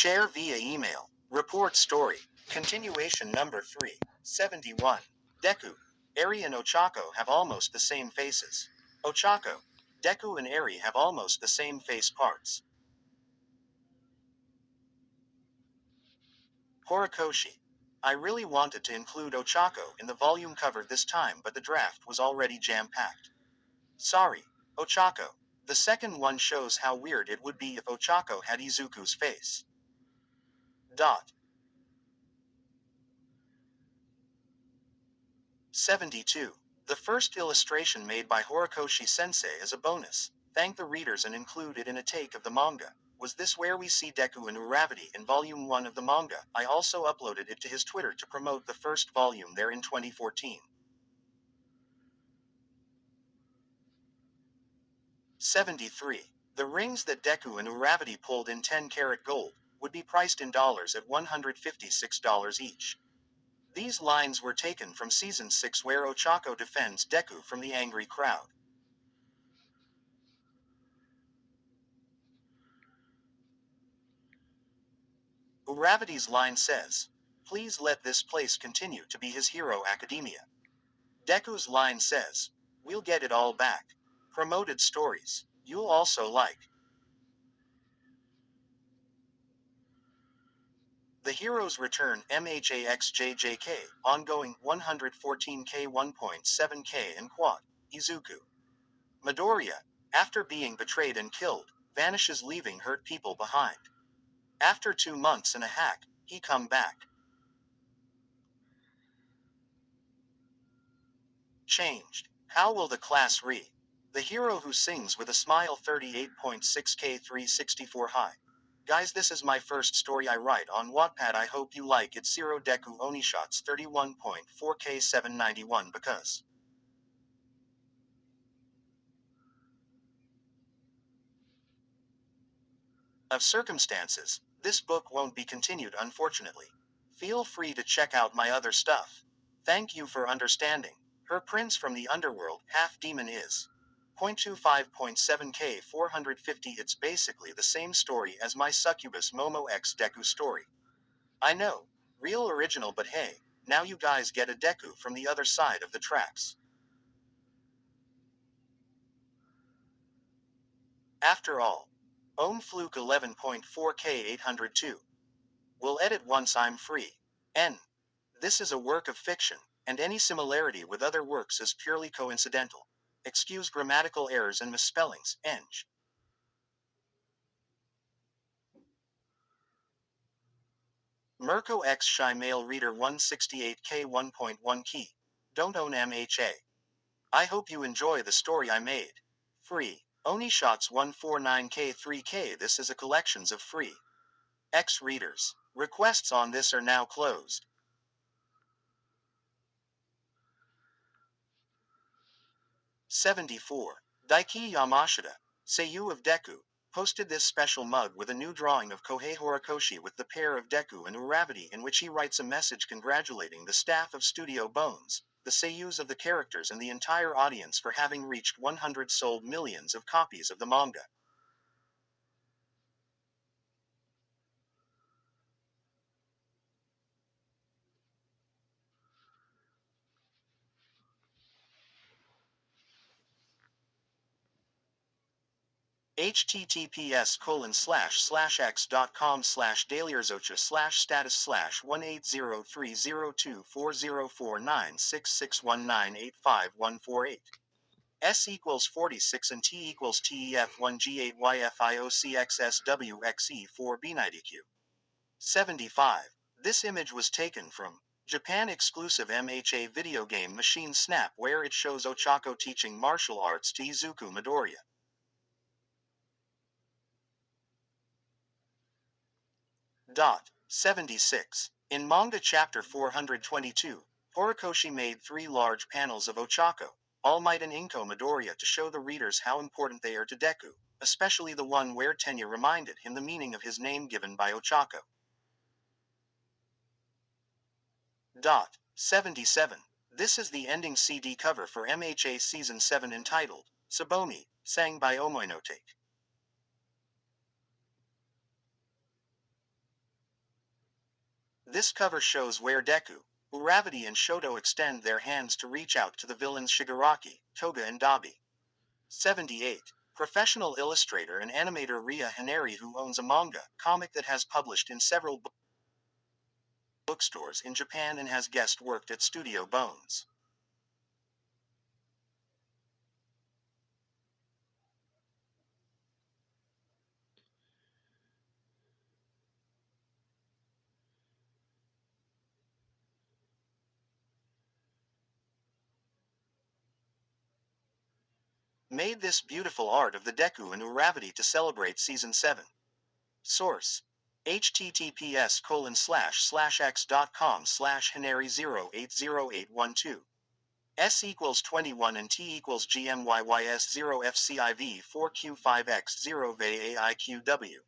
Share via email. Report story. Continuation number 371. Deku, Eri and Ochako have almost the same faces. Ochako, Deku and Eri have almost the same face parts. Horikoshi. I really wanted to include Ochako in the volume cover this time, but the draft was already jam-packed. Sorry, Ochako. The second one shows how weird it would be if Ochako had Izuku's face. Dot. 72. The first illustration made by Horikoshi-sensei is a bonus. Thank the readers and include it in a take of the manga. Was this where we see Deku and Uravity in Volume 1 of the manga? I also uploaded it to his Twitter to promote the first volume there in 2014. 73. The rings that Deku and Uravity pulled in 10-karat gold would be priced in dollars at $156 each. These lines were taken from Season 6 where Ochako defends Deku from the angry crowd. Uravity's line says, "Please let this place continue to be his hero academia." Deku's line says, "We'll get it all back." Promoted stories. You'll also like. The Heroes Return MHAXJJK, ongoing 114K 1.7K and quad, Izuku. Midoriya, after being betrayed and killed, vanishes leaving hurt people behind. After 2 months and a hack, he come back. Changed. How will the class re? The hero who sings with a smile 38.6K 364 high. Guys, this is my first story I write on Wattpad. I hope you like it. Zero Deku Onishots 31.4K 791 because of circumstances, this book won't be continued unfortunately. Feel free to check out my other stuff. Thank you for understanding. Her Prince from the Underworld, Half Demon is. 0.25.7K 450. It's basically the same story as my Succubus Momo X Deku story. I know, real original, but hey, now you guys get a Deku from the other side of the tracks. After all. Fluke 11.4K 802. Will edit once I'm free. N. This is a work of fiction, and any similarity with other works is purely coincidental. Excuse grammatical errors and misspellings, Eng. Mirko X Shy Mail Reader 168K 1.1 Key. Don't own MHA. I hope you enjoy the story I made. Free. Oni Shots 149K 3K. This is a collections of free X readers. Requests on this are now closed. 74. Daiki Yamashita, Seiyu of Deku, posted this special mug with a new drawing of Kohei Horikoshi with the pair of Deku and Uravity, in which he writes a message congratulating the staff of Studio Bones, the seiyus of the characters and the entire audience for having reached 100 sold millions of copies of the manga. https://x.com/dailyerzocca/status/1803024096619851148 S equals 46 and T equals TEF1G8YFIOCXSWXE4B90Q. 75. This image was taken from Japan exclusive MHA video game Machine Snap, where it shows Ochako teaching martial arts to Izuku Midoriya. 76. In manga chapter 422, Horikoshi made 3 large panels of Ochako, All Might and Inko Midoriya to show the readers how important they are to Deku, especially the one where Tenya reminded him the meaning of his name given by Ochako. 77. This is the ending CD cover for MHA Season 7 entitled, Sabomi, sang by Omoinotake. This cover shows where Deku, Uravity and Shoto extend their hands to reach out to the villains Shigaraki, Toga and Dabi. 78. Professional illustrator and animator Ria Haneri, who owns a manga comic that has published in several bookstores in Japan and has guest worked at Studio Bones. Made this beautiful art of the Deku and Uravity to celebrate Season 7. Source: https://x.com/haneri080812. S equals 21 and T equals GMYYS0FCIV4Q5X0VAIQW.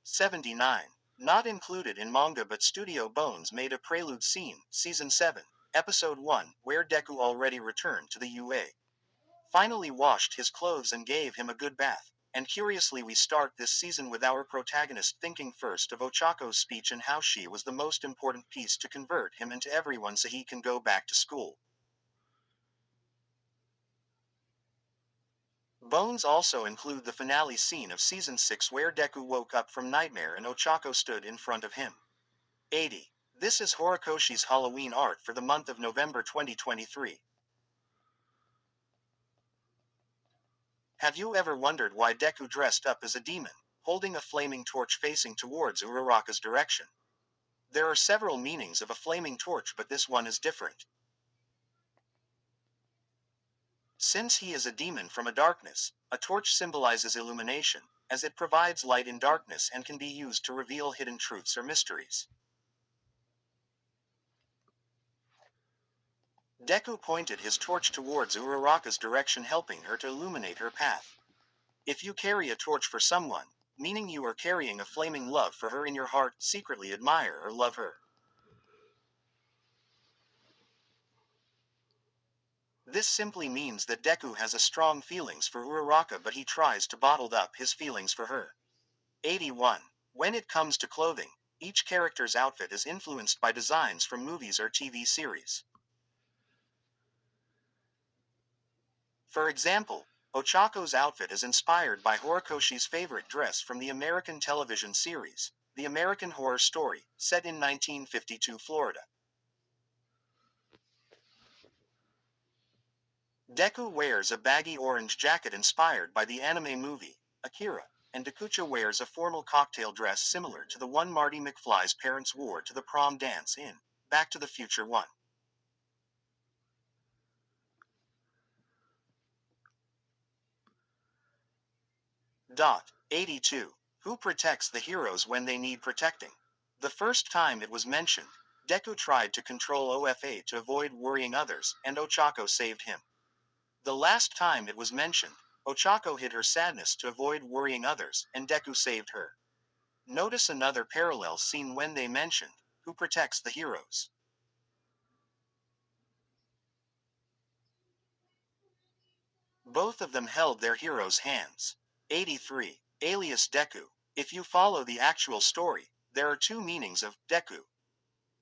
79. Not included in manga, but Studio Bones made a prelude scene, Season 7, Episode 1, where Deku already returned to the UA. Finally washed his clothes and gave him a good bath. And curiously, we start this season with our protagonist thinking first of Ochako's speech and how she was the most important piece to convert him into everyone so he can go back to school. Bones also include the finale scene of Season 6 where Deku woke up from nightmare and Ochako stood in front of him. 80. This is Horikoshi's Halloween art for the month of November 2023. Have you ever wondered why Deku dressed up as a demon, holding a flaming torch facing towards Uraraka's direction? There are several meanings of a flaming torch, but this one is different. Since he is a demon from a darkness, a torch symbolizes illumination, as it provides light in darkness and can be used to reveal hidden truths or mysteries. Deku pointed his torch towards Uraraka's direction, helping her to illuminate her path. If you carry a torch for someone, meaning you are carrying a flaming love for her in your heart, secretly admire or love her. This simply means that Deku has a strong feelings for Uraraka, but he tries to bottle up his feelings for her. 81. When it comes to clothing, each character's outfit is influenced by designs from movies or TV series. For example, Ochako's outfit is inspired by Horikoshi's favorite dress from the American television series, The American Horror Story, set in 1952 Florida. Deku wears a baggy orange jacket inspired by the anime movie, Akira, and Dakucha wears a formal cocktail dress similar to the one Marty McFly's parents wore to the prom dance in Back to the Future 1. 82. Who protects the heroes when they need protecting? The first time it was mentioned, Deku tried to control OFA to avoid worrying others, and Ochako saved him. The last time it was mentioned, Ochako hid her sadness to avoid worrying others, and Deku saved her. Notice another parallel scene when they mentioned, who protects the heroes. Both of them held their heroes' hands. 83. Alias Deku. If you follow the actual story, there are two meanings of Deku.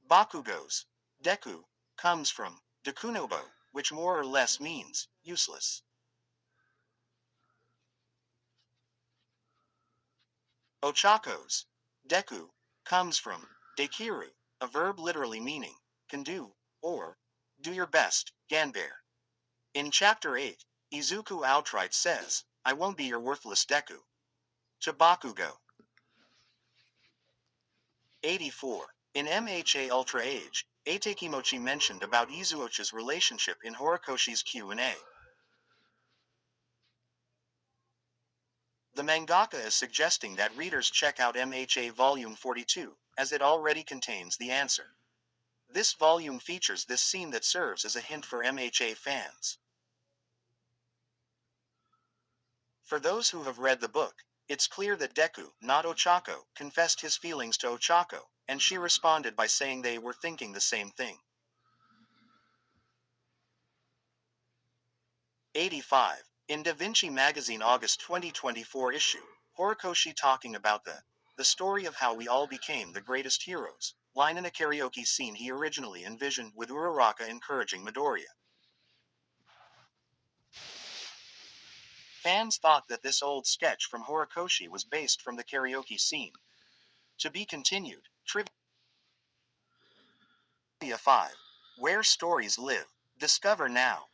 Bakugos. Deku comes from Dekunobo, which more or less means useless. Ochakos. Deku comes from Dekiru, a verb literally meaning can do, or do your best, Ganbare. In Chapter 8, Izuku outright says, I won't be your worthless Deku. To Bakugo. 84. In MHA Ultra Age, Atekimochi mentioned about Izuocha's relationship in Horikoshi's Q&A. The mangaka is suggesting that readers check out MHA Volume 42, as it already contains the answer. This volume features this scene that serves as a hint for MHA fans. For those who have read the book, it's clear that Deku, not Ochako, confessed his feelings to Ochako, and she responded by saying they were thinking the same thing. 85. In Da Vinci Magazine August 2024 issue, Horikoshi talking about the story of how we all became the greatest heroes, line in a karaoke scene he originally envisioned, with Uraraka encouraging Midoriya. Fans thought that this old sketch from Horikoshi was based from the karaoke scene. To be continued. Trivia 5. Where Stories Live. Discover now.